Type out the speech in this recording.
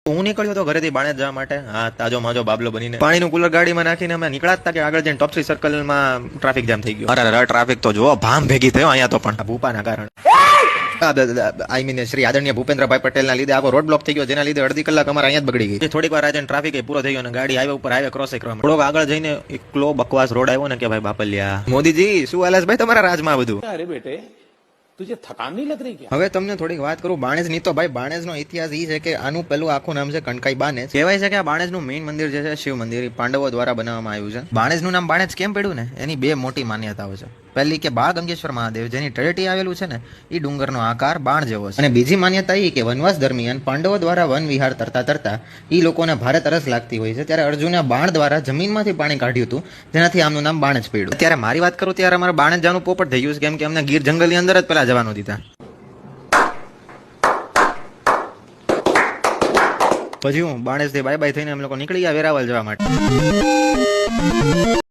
હું નીકળ્યો તો ઘરેથી બાણેજ જવા માટે. હા, તાજો માજો બાબલો બનીને પાણીનું કુલર ગાડીમાં નાખીને અમે નીકળ્યા હતા કે આગળ જઈને ટોપ 3 સર્કલમાં ટ્રાફિક જામ થઈ ગયો. અરે ટ્રાફિક તો જો ભામ ભેગી થયો અહીંયા તો, પણ ભૂપાના કારણે. આઈ મીન શ્રી આદરણીય ભૂપેન્દ્રભાઈ પટેલના લીધે આખો રોડ બ્લોક થઈ ગયો, જેના લીધે અડધી કલાક અમારે અહીંયા જ બગડી ગઈ. થોડીક વાર આજે ટ્રાફિક પૂરો થઈ ગયો અને ગાડી હાઈવે ઉપર હાઈવે ક્રોસ કરવા. થોડોક આગળ જઈને એકલો બકવાસ રોડ આવ્યો ને કે ભાઈ બાપલિયા, મોદીજી શું હાલે છે ભાઈ તમારા રાજમાં બધું? અરે બેટે તુજે થકાન નહીં લગ રહી ક્યા? હવે તમને થોડીક વાત કરું બાણેજ ની. તો ભાઈ બાણેજનો ઇતિહાસ એ છે કે આનું પેલું આખું નામ છે કનકાઈ બાનેજ. કહેવાય છે કે આ બાણેજનું મેઇન મંદિર જે છે શિવ મંદિર, પાંડવો દ્વારા બનાવવામાં આવ્યું છે. બાણેજનું નામ બાણેજ કેમ પડ્યું ને, એની બે મોટી માન્યતાઓ છે. પહેલી કે બાળ ગંગેશ્વર મહાદેવ જેની તળેટી આવેલું છે ને એ ડુંગરનો આકાર બાણ જેવો છે. અને બીજી માન્યતા એ કે વનવાસ દરમિયાન પાંડવો દ્વારા વન વિહાર તરતા એ લોકોને ભારે તરસ લાગતી હોય છે, ત્યારે અર્જુને બાણ દ્વારા જમીનમાંથી પાણી કાઢ્યું હતું, જેનાથી આમનું નામ બાણેજ પડ્યું. ત્યારે મારી વાત કરું ત્યારે અમારે બાણેજ જવાનું પોપટ થઈ ગયું છે, કેમ કે અમને ગીર જંગલની અંદર જ પેલા જવાનું દીધા. પછી હું બાણેજ થી બાય બાય થઈને અમે લોકો નીકળી ગયા વેરાવળ જવા માટે.